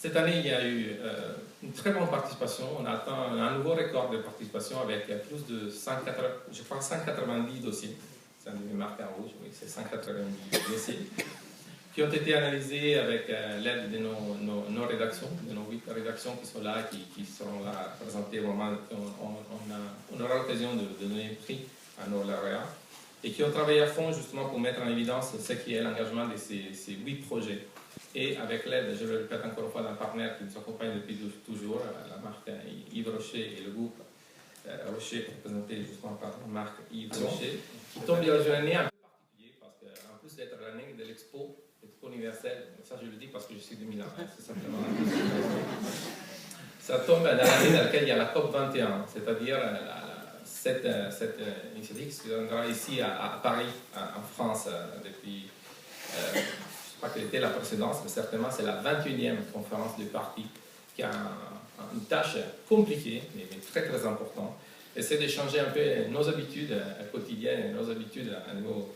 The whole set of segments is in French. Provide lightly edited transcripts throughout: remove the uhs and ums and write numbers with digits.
Cette année, il y a eu une très bonne participation. On a atteint un nouveau record de participation avec plus de 190 dossiers. C'est un des marques en rouge, oui, c'est 190 dossiers qui ont été analysés avec l'aide de nos rédactions, de nos 8 rédactions qui sont là, qui seront là présentées au moment où on aura l'occasion de donner le prix à nos lauréats, et qui ont travaillé à fond justement pour mettre en évidence ce qui est l'engagement de ces 8 projets. Et avec l'aide, je le répète encore une fois, d'un partenaire qui nous accompagne depuis toujours, la marque Yves Rocher et le groupe Rocher, représenté justement par la marque Yves Rocher, qui tombe dans une année un peu particulière, parce qu'en plus d'être l'année de l'Expo universelle, ça je le dis parce que je suis de Milan, c'est simplement ça tombe dans l'année dans laquelle il y a la COP 21, c'est-à-dire cette initiative qui se donnera ici à Paris, en France, depuis, je ne sais pas quelle était la précédence, mais certainement c'est la 21e conférence du parti, qui a une tâche compliquée, mais très très importante, et c'est d'échanger un peu nos habitudes quotidiennes et nos habitudes à niveau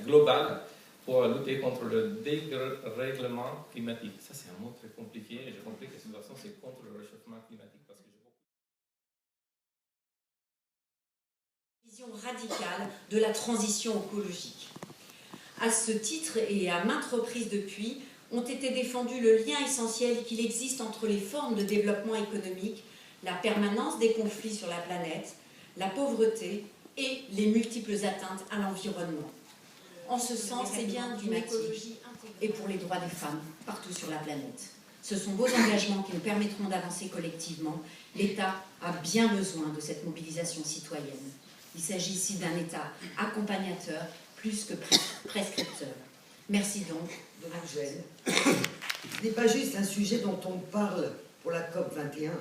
global pour lutter contre le dérèglement climatique. Ça, c'est un mot très compliqué, et j'ai compris que de toute façon, c'est contre le réchauffement climatique, parce que vision radicale de la transition écologique. À ce titre, et à maintes reprises depuis, ont été défendus le lien essentiel qu'il existe entre les formes de développement économique, la permanence des conflits sur la planète, la pauvreté et les multiples atteintes à l'environnement. En ce sens, c'est bien d'une écologie et pour les droits des femmes partout sur la planète. Ce sont vos engagements qui nous permettront d'avancer collectivement. L'État a bien besoin de cette mobilisation citoyenne. Il s'agit ici d'un État accompagnateur plus que prescripteur. Merci donc de votre gêne. Ce n'est pas juste un sujet dont on parle pour la COP 21.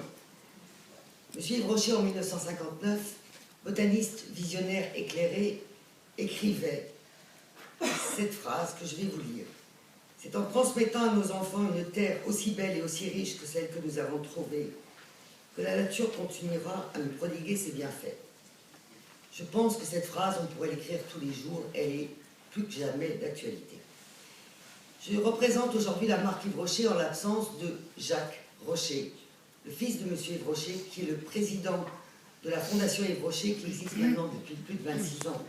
Monsieur Yves Rocher, en 1959, botaniste visionnaire éclairé, écrivait cette phrase que je vais vous lire. C'est en transmettant à nos enfants une terre aussi belle et aussi riche que celle que nous avons trouvée que la nature continuera à nous prodiguer ses bienfaits. Je pense que cette phrase, on pourrait l'écrire tous les jours, elle est plus que jamais d'actualité. Je représente aujourd'hui la marque Yves Rocher en l'absence de Jacques Rocher, le fils de monsieur Yves Rocher, qui est le président de la Fondation Yves Rocher, qui existe maintenant depuis plus de 26 ans.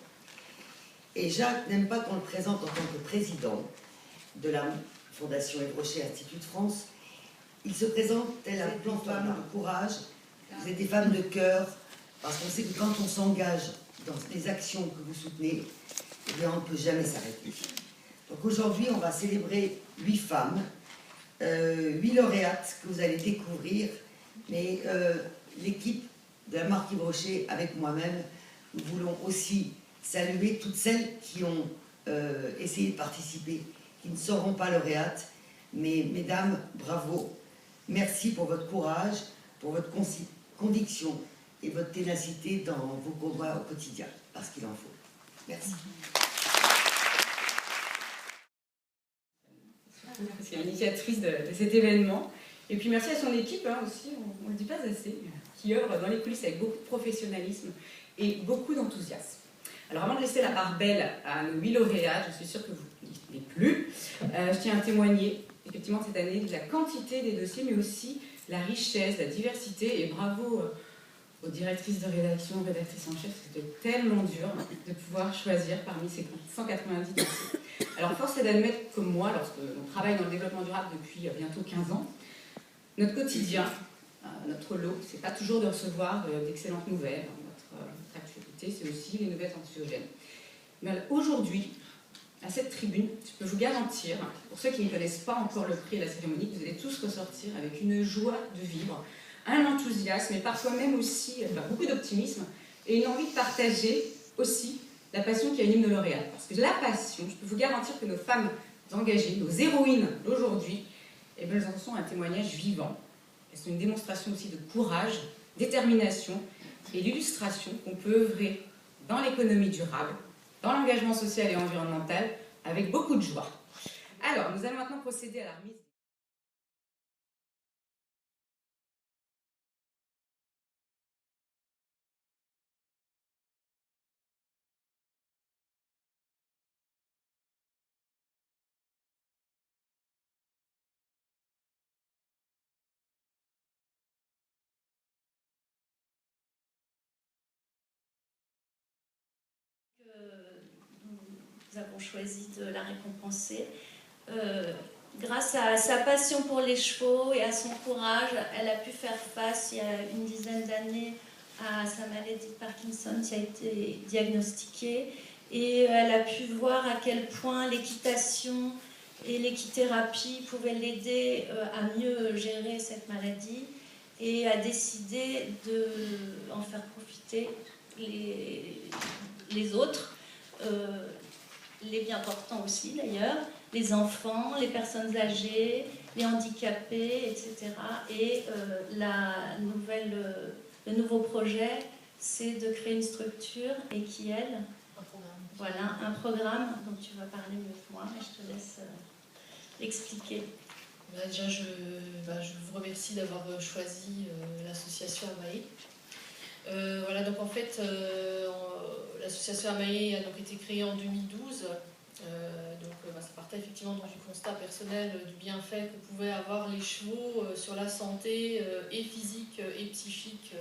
Et Jacques n'aime pas qu'on le présente en tant que président de la Fondation Yves Rocher Institut de France. Il se présente tel un plan femme de courage. Vous êtes des femmes de cœur, parce qu'on sait que quand on s'engage dans des actions que vous soutenez, eh bien on ne peut jamais s'arrêter. Donc aujourd'hui, on va célébrer 8 femmes, 8 lauréates que vous allez découvrir, mais l'équipe de la marque Yves Rocher, avec moi-même, nous voulons aussi saluer toutes celles qui ont essayé de participer, qui ne seront pas lauréates, mais mesdames, bravo, merci pour votre courage, pour votre conviction et votre ténacité dans vos combats au quotidien, parce qu'il en faut. Merci. C'est l'initiatrice de cet événement. Et puis merci à son équipe aussi, on ne le dit pas assez, qui œuvre dans les coulisses avec beaucoup de professionnalisme et beaucoup d'enthousiasme. Alors avant de laisser la part belle à nos 8 lauréats, je suis sûre que vous n'y êtes plus, je tiens à témoigner effectivement cette année de la quantité des dossiers, mais aussi la richesse, la diversité, et bravo aux directrices de rédaction, rédactrices en chef, c'était tellement dur de pouvoir choisir parmi ces 190 dossiers. Alors force est d'admettre que moi, lorsqu'on travaille dans le développement durable depuis bientôt 15 ans, notre quotidien, notre lot, c'est pas toujours de recevoir d'excellentes nouvelles. Notre actualité, c'est aussi les nouvelles anxiogènes. Mais aujourd'hui, à cette tribune, je peux vous garantir, pour ceux qui ne connaissent pas encore le prix et la cérémonie, que vous allez tous ressortir avec une joie de vivre, un enthousiasme et parfois même aussi beaucoup d'optimisme et une envie de partager aussi la passion qui anime nos lauréats. Parce que la passion, je peux vous garantir que nos femmes engagées, nos héroïnes d'aujourd'hui, eh bien, elles en sont un témoignage vivant. Elles sont une démonstration aussi de courage, détermination et l'illustration qu'on peut œuvrer dans l'économie durable, dans l'engagement social et environnemental, avec beaucoup de joie. Alors, nous allons maintenant procéder à la remise. nous avons choisi de la récompenser. Grâce à sa passion pour les chevaux et à son courage, elle a pu faire face il y a une dizaine d'années à sa maladie de Parkinson qui a été diagnostiquée. Et elle a pu voir à quel point l'équitation et l'équithérapie pouvaient l'aider à mieux gérer cette maladie, et a décidé d'en faire profiter les autres, les bien portants aussi d'ailleurs, les enfants, les personnes âgées, les handicapés, etc. Et le nouveau projet, c'est de créer une structure et qui aide. Voilà, un programme dont tu vas parler mieux que moi, mais je te laisse l'expliquer. Déjà, je vous remercie d'avoir choisi l'association Amae. Voilà, donc en fait, l'association Amae a donc été créée en 2012. Ça partait effectivement du constat personnel du bienfait que pouvaient avoir les chevaux sur la santé et physique et psychique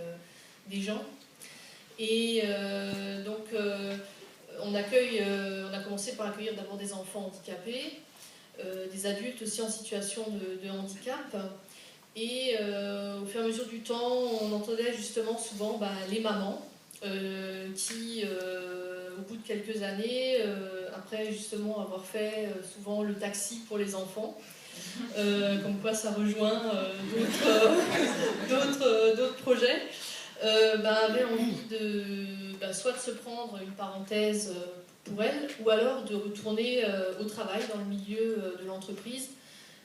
des gens. Et on a commencé par accueillir d'abord des enfants handicapés, des adultes aussi en situation de handicap. Et au fur et à mesure du temps, on entendait justement souvent les mamans qui, au bout de quelques années, après justement avoir fait souvent le taxi pour les enfants, comme quoi ça rejoint d'autres projets, avaient envie soit de se prendre une parenthèse pour elles, ou alors de retourner au travail dans le milieu de l'entreprise.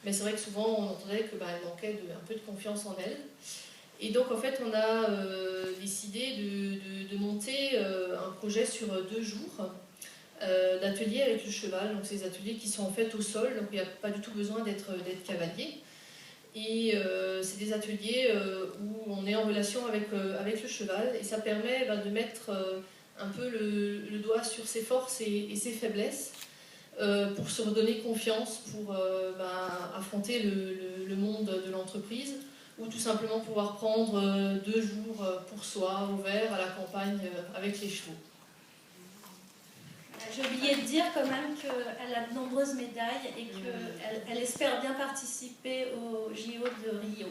Mais c'est vrai que souvent on entendait qu'elles manquaient un peu de confiance en elles. Et donc en fait on a décidé de monter un projet sur 2 jours d'ateliers avec le cheval. Donc ces ateliers qui sont en fait au sol, donc il n'y a pas du tout besoin d'être cavalier. Et c'est des ateliers où on est en relation avec le cheval, et ça permet de mettre un peu le doigt sur ses forces et ses faiblesses pour se redonner confiance, pour affronter le monde de l'entreprise, ou tout simplement pouvoir prendre 2 jours pour soi, au vert, à la campagne, avec les chevaux. J'ai oublié de dire quand même qu'elle a de nombreuses médailles et qu'elle espère bien participer au JO de Rio.